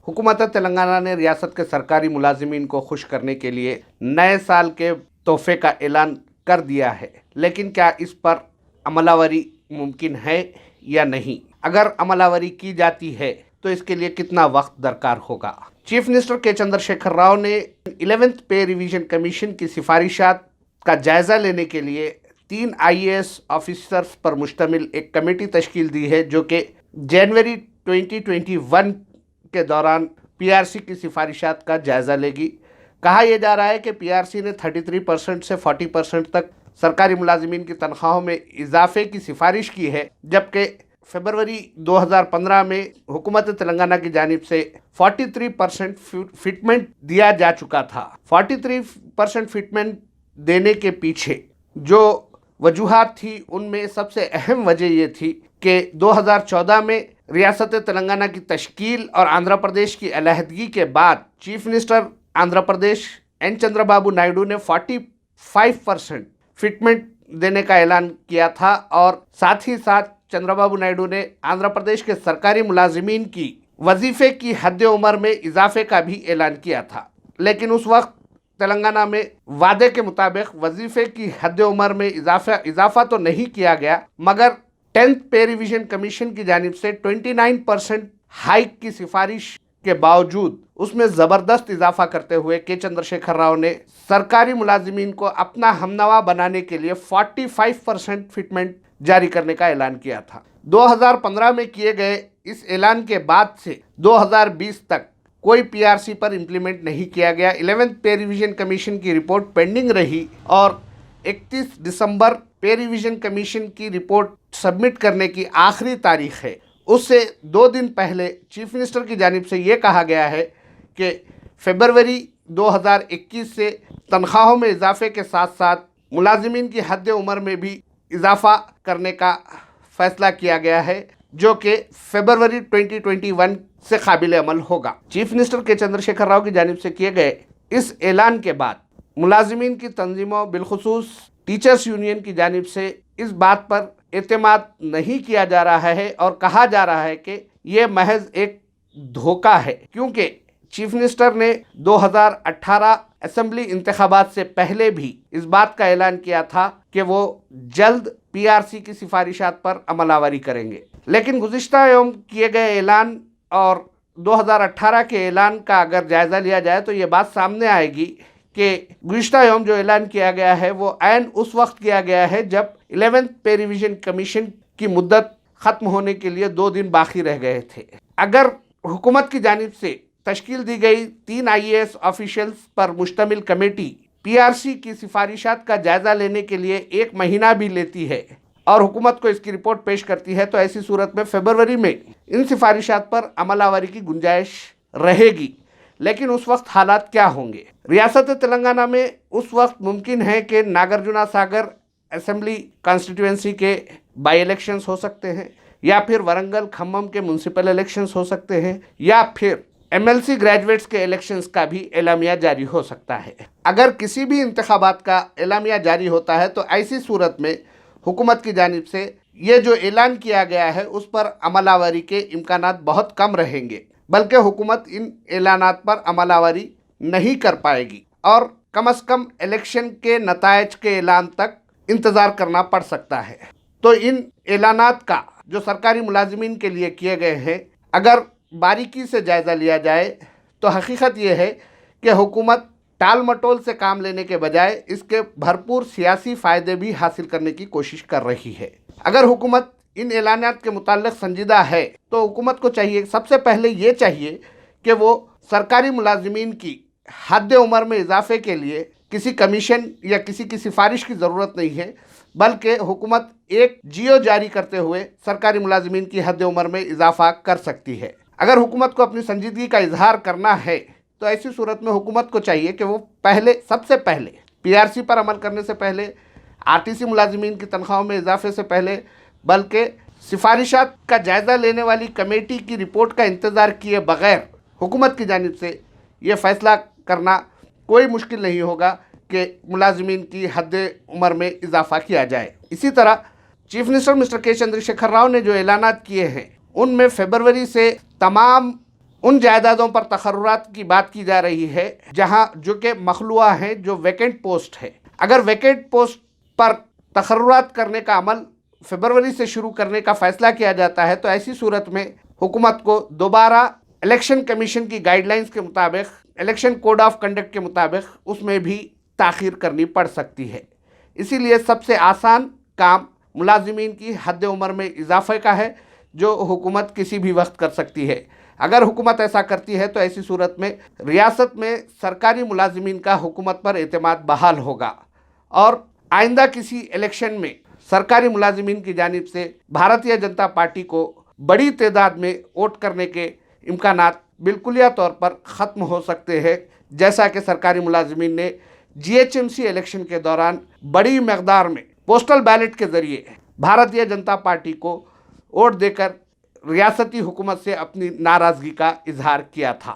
हुकूमत तेलंगाना ने रियासत के सरकारी मुलाजिमीन को खुश करने के लिए नए साल के तोहफे का ऐलान कर दिया है, लेकिन क्या इस पर अमलावरी मुमकिन है या नहीं? अगर अमलावरी की जाती है तो इसके लिए कितना वक्त दरकार होगा? चीफ मिनिस्टर के चंद्रशेखर राव ने 11th पे रिवीजन कमीशन की सिफारिशात का जायजा लेने के लिए 3 IAS ऑफिसर्स पर मुश्तमिल एक कमेटी तश्कील दी है, जो कि जनवरी 2021 के दौरान PRC की सिफारिशात का जायजा लेगी। कहा यह जा रहा है कि PRC ने 33% से 40% तक सरकारी मुलाजिमीन की तनख्वाहों में इजाफे की सिफारिश की है, जबकि फरवरी 2015 में हुकूमत तेलंगाना की जानिब से 43% फिटमेंट दिया जा चुका था। 43% फिटमेंट देने के पीछे जो वजूहात थी, उनमें सबसे अहम वजह ये थी कि 2014 में रियासत तेलंगाना की तश्कील और आंध्र प्रदेश की अलहदगी के बाद chief minister Andhra Pradesh N Chandrababu Naidu ने 45% फिटमेंट देने का ऐलान किया था, और साथ ही साथ चंद्रबाबू नायडू ने आंध्र प्रदेश के सरकारी मुलाजिमीन की वजीफे की हद उम्र में इजाफे का भी ऐलान किया था। लेकिन उस वक्त तेलंगाना में वादे के मुताबिक वजीफे की हद उम्र में इजाफा तो नहीं किया गया, मगर 10th पे रिवीजन कमीशन की जानिब से 29% हाइक की सिफारिश के बावजूद उसमें ज़बरदस्त इजाफा करते हुए के चंद्रशेखर राव ने सरकारी मुलाजिमीन को अपना हमनवा बनाने के लिए 45% फिटमेंट जारी करने का ऐलान किया था। 2015 में किए गए इस ऐलान के बाद से 2020 तक कोई PRC पर इम्प्लीमेंट नहीं किया गया। 11th पे रिवीजन कमीशन की रिपोर्ट पेंडिंग रही और 31 दिसंबर पे रिवीजन कमीशन की रिपोर्ट सबमिट करने की आखिरी तारीख है। उससे 2 दिन पहले चीफ मिनिस्टर की जानिब से ये कहा गया है कि फरवरी 2021 से तनख्वाहों में इजाफे के साथ साथ मुलाजिमीन की हद उम्र में भी इजाफा करने का फैसला किया गया है, जो कि फरवरी 2021 से काबिल अमल होगा। चीफ मिनिस्टर के चंद्रशेखर राव की जानिब से किए गए इस ऐलान के बाद मुलाजिमीन की तंजीमों, बिलखुसूस टीचर्स यूनियन की जानिब से इस बात पर एतमाद नहीं किया जा रहा है और कहा जा रहा है कि ये महज एक धोखा है, क्योंकि चीफ मिनिस्टर ने 2018 असेंबली इंतखाबात से पहले भी इस बात का ऐलान किया था कि वो जल्द PRC की सिफारिशात पर अमलावरी करेंगे। लेकिन गुज़िश्ता यौम किए गए ऐलान और 2018 के ऐलान का अगर जायज़ा लिया जाए तो ये बात सामने आएगी कि गुज़िश्ता यौम जो ऐलान किया गया है वो ऐन उस वक्त किया गया है जब 11th पे रिवीजन कमीशन की मुद्दत ख़त्म होने के लिए 2 दिन बाकी रह गए थे। अगर हुकूमत की जानिब से तश्कील दी गई 3 IAS ऑफिशियल्स पर मुश्तमिल कमेटी PRC की सिफारिशात का जायज़ा लेने के लिए 1 महीना भी लेती है और हुकूमत को इसकी रिपोर्ट पेश करती है, तो ऐसी सूरत में फरवरी में इन सिफारिशात पर अमलावरी की गुंजाइश रहेगी। लेकिन उस वक्त हालात क्या होंगे? रियासत तेलंगाना में उस वक्त मुमकिन है कि नागार्जुना सागर असेंबली कॉन्स्टिट्यूएंसी के बाई इलेक्शंस हो सकते हैं, या फिर वरंगल खम्मम के म्यूनसिपल इलेक्शंस हो सकते हैं, या फिर MLC ग्रेजुएट्स के इलेक्शंस का भी एलामिया जारी हो सकता है। अगर किसी भी इंतखाबात का एलामिया जारी होता है तो ऐसी सूरत में हुकूमत की जानिब से ये जो ऐलान किया गया है उस पर अमलावरी के इम्कानात बहुत कम रहेंगे, बल्कि हुकूमत इन ऐलानात पर अमलावरी नहीं कर पाएगी और कम अज़ कम इलेक्शन के नतायज के ऐलान तक इंतज़ार करना पड़ सकता है। तो इन ऐलानात का जो सरकारी मुलाजिमीन के लिए किए गए हैं, अगर बारीकी से जायज़ा लिया जाए तो हकीकत ये है कि हुकूमत टाल मटोल से काम लेने के बजाय इसके भरपूर सियासी फ़ायदे भी हासिल करने की कोशिश कर रही है। अगर हुकूमत इन ऐलानात के मुताल्लिक़ संजीदा है तो हुकूमत को चाहिए, सबसे पहले ये चाहिए कि वो सरकारी मुलाजिमीन की हद उम्र में इजाफे के लिए किसी कमीशन या किसी की सिफारिश की ज़रूरत नहीं है, बल्कि हुकूमत एक जियो जारी करते हुए सरकारी मुलाजिमीन की हद उम्र में इजाफा कर सकती है। अगर हुकूमत को अपनी संजीदगी का इजहार करना है तो ऐसी सूरत में हुकूमत को चाहिए कि वो सबसे पहले PRC पर अमल करने से पहले, RTC मुलाजिमीन की तनख्वाहों में इजाफे से पहले, बल्कि सिफारिशात का जायज़ा लेने वाली कमेटी की रिपोर्ट का इंतज़ार किए बग़ैर हुकूमत की जानिब से ये फ़ैसला करना कोई मुश्किल नहीं होगा कि मुलाजिमीन की हद उम्र में इजाफा किया जाए। इसी तरह चीफ मिनिस्टर मिस्टर के चंद्रशेखर राव ने जो ऐलानात किए हैं उनमें फरवरी से तमाम ان جائیدادوں پر تقررات کی بات کی جا رہی ہے جہاں جو کہ مخلوع ہیں، جو ویکنٹ پوسٹ ہے. اگر ویکنٹ پوسٹ پر تقررات کرنے کا عمل فروری سے شروع کرنے کا فیصلہ کیا جاتا ہے تو ایسی صورت میں حکومت کو دوبارہ الیکشن کمیشن کی گائیڈ لائنز کے مطابق، الیکشن کوڈ آف کنڈکٹ کے مطابق اس میں بھی تاخیر کرنی پڑ سکتی ہے. اسی لیے سب سے آسان کام ملازمین کی حد عمر میں اضافے کا ہے، جو حکومت کسی بھی وقت کر سکتی ہے. اگر حکومت ایسا کرتی ہے تو ایسی صورت میں ریاست میں سرکاری ملازمین کا حکومت پر اعتماد بحال ہوگا اور آئندہ کسی الیکشن میں سرکاری ملازمین کی جانب سے بھارتیہ جنتا پارٹی کو بڑی تعداد میں ووٹ کرنے کے امکانات بالکلیہ طور پر ختم ہو سکتے ہیں، جیسا کہ سرکاری ملازمین نے G H M C election کے دوران بڑی مقدار میں پوسٹل بیلٹ کے ذریعے بھارتیہ جنتا پارٹی کو ووٹ دے کر ریاستی حکومت سے اپنی ناراضگی کا اظہار کیا تھا.